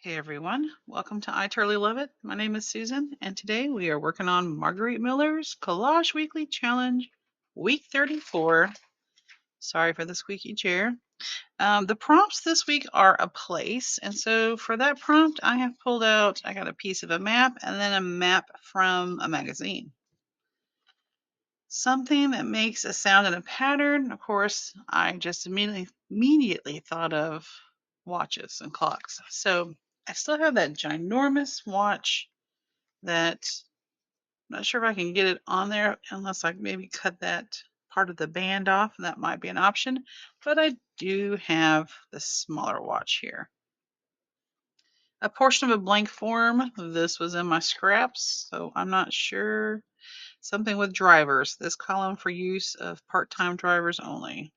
Hey everyone, welcome to I Totally Love It. My name is Susan, and today we are working on Marguerite Miller's Collage Weekly Challenge, week 34. Sorry for the squeaky chair. The prompts this week are a place, and so for that prompt, I have pulled out, I got a piece of a map and then a map from a magazine. Something that makes a sound and a pattern. Of course, I just immediately thought of watches and clocks. So I still have that ginormous watch that I'm not sure if I can get it on there unless I maybe cut that part of the band off. That might be an option. But I do have the smaller watch here. A portion of a blank form. This was in my scraps, so I'm not sure. Something with drivers. This column for use of part-time drivers only.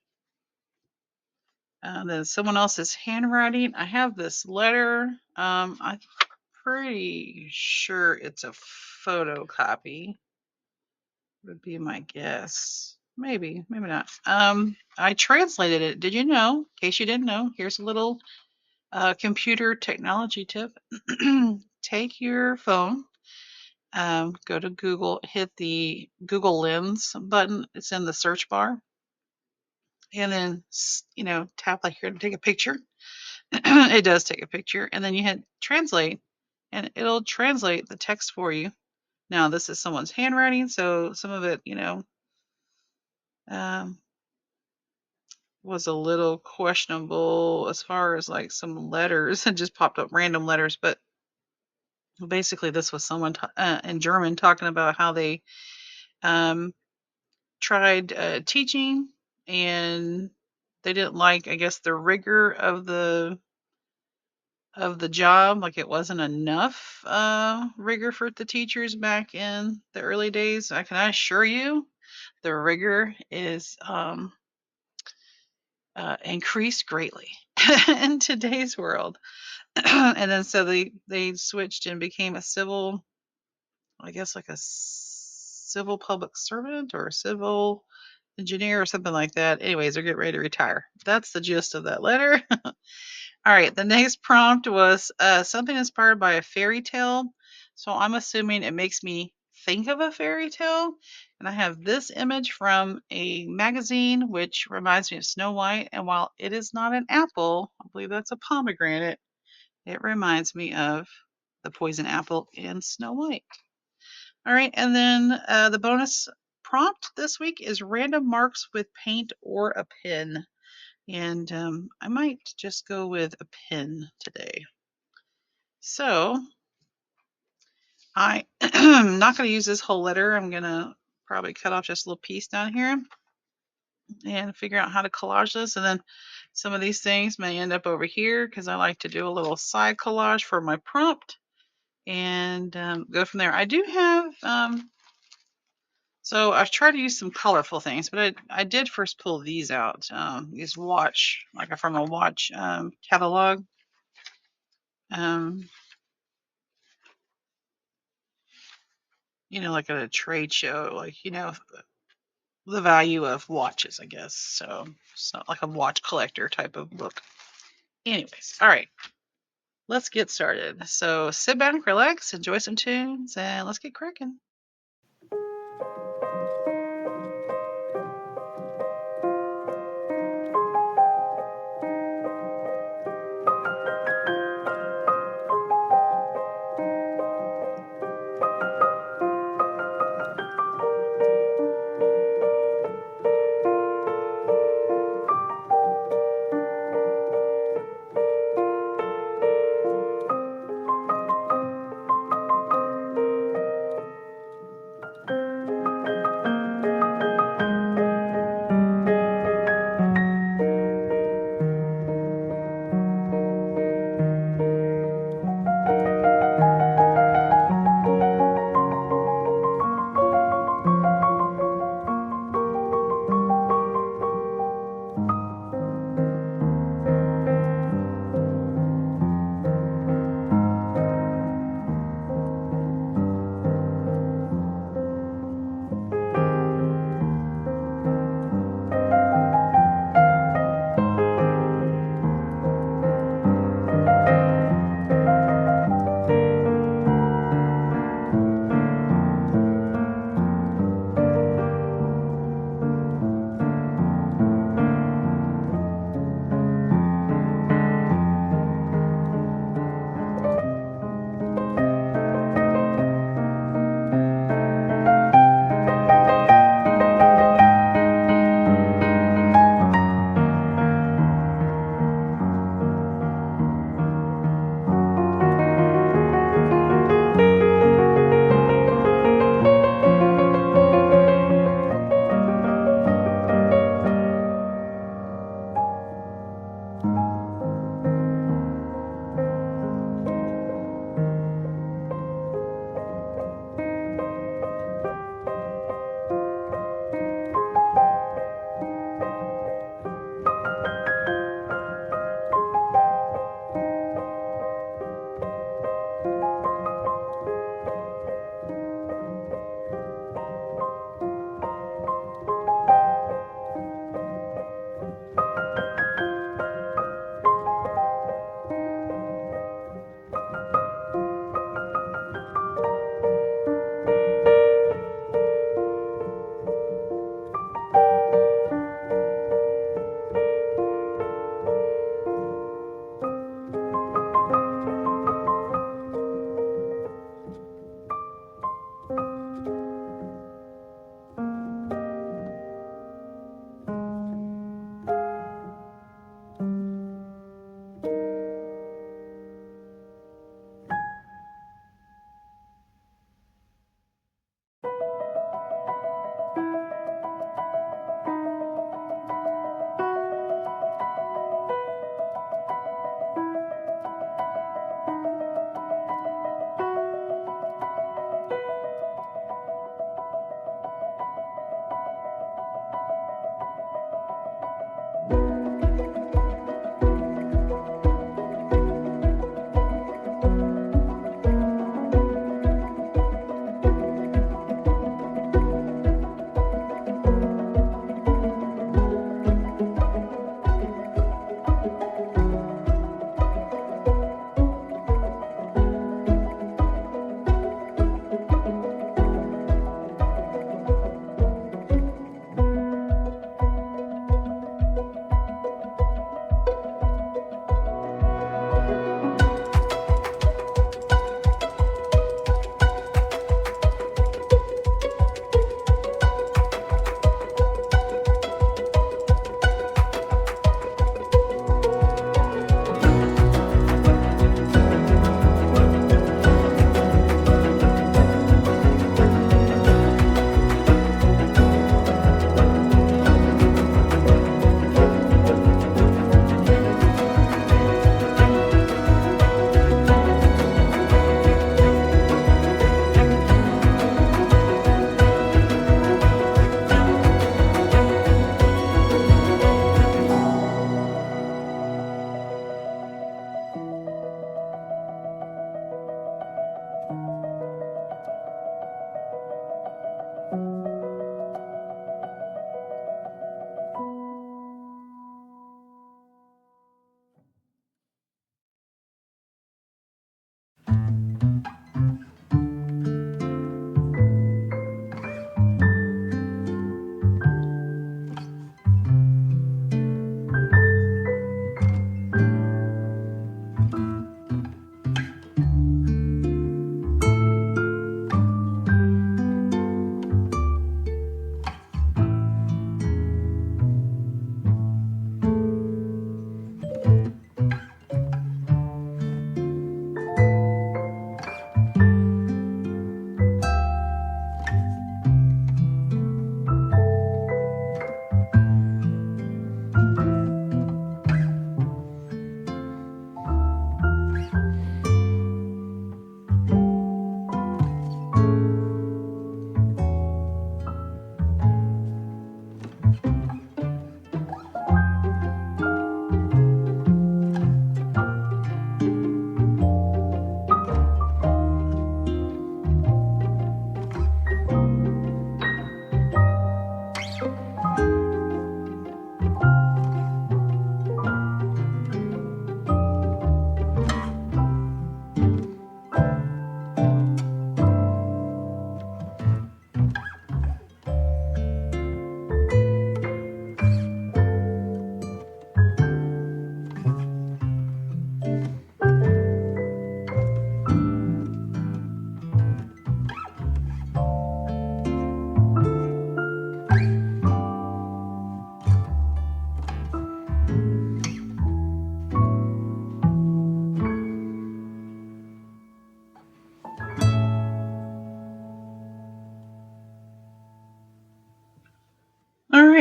Then someone else's handwriting. I have this letter. I'm pretty sure it's a photocopy. Would be my guess. Maybe, maybe not. I translated it. Did you know? In case you didn't know, here's a little computer technology tip. Take your phone, go to Google, hit the Google Lens button. It's in the search bar, and then tap like here to take a picture. It does take a picture, and then you hit translate, and it'll translate the text for you. Now this is someone's handwriting, so some of it, um, was a little questionable as far as like some letters and just popped up random letters, but basically this was someone in German talking about how they um, tried teaching and they didn't like, I guess, the rigor of the job. Like it wasn't enough rigor for the teachers back in the early days. I can assure you the rigor is increased greatly in today's world. And then so they switched and became a civil, I guess, like a civil public servant or a civil engineer or something like that. Anyways, they're getting ready to retire. That's the gist of that letter. All right, the next prompt was something inspired by a fairy tale. So I'm assuming it makes me think of a fairy tale. And I have this image from a magazine, which reminds me of Snow White. And while it is not an apple, I believe that's a pomegranate, it reminds me of the poison apple in Snow White. All right, and then the bonus prompt this week is random marks with paint or a pen. And I might just go with a pen today. So I'm not going to use this whole letter. I'm going to probably cut off just a little piece down here and figure out how to collage this. And then some of these things may end up over here because I like to do a little side collage for my prompt and go from there. I do have, so I've tried to use some colorful things, but I did first pull these out. These watch, like from a watch catalog. Like at a trade show, like, the value of watches, I guess. So it's not like a watch collector type of book. Anyways, all right, let's get started. So sit back, relax, enjoy some tunes, and let's get cracking.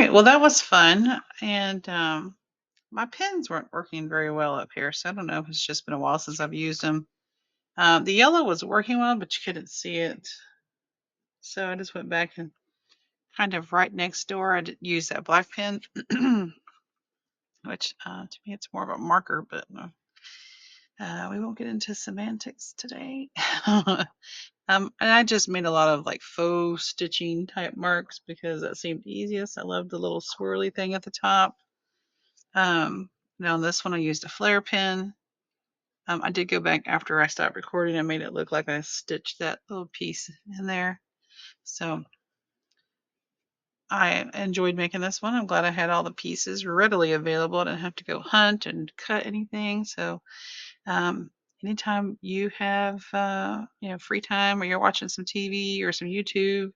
right. Well, that was fun. And my pens weren't working very well up here. So I don't know if it's just been a while since I've used them. The yellow was working well, but you couldn't see it. So I just went back and kind of right next door, I did use that black pen, which to me it's more of a marker, but we won't get into semantics today. And I just made a lot of like faux stitching type marks because that seemed easiest. I love the little swirly thing at the top. Now on this one I used a flare pen. I did go back after I stopped recording and made it look like I stitched that little piece in there. So I enjoyed making this one. I'm glad I had all the pieces readily available. I didn't have to go hunt and cut anything. So um, anytime you have free time or you're watching some TV or some YouTube,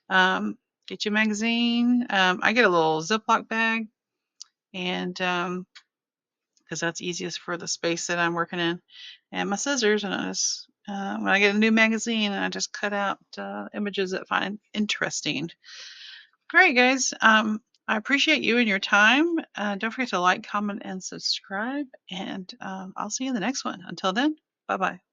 get your magazine. I get a little Ziploc bag, and because that's easiest for the space that I'm working in, and my scissors, and I just when I get a new magazine, I just cut out images that I find interesting. Great, guys. I appreciate you and your time. Don't forget to like, comment, and subscribe. And I'll see you in the next one. Until then, bye bye.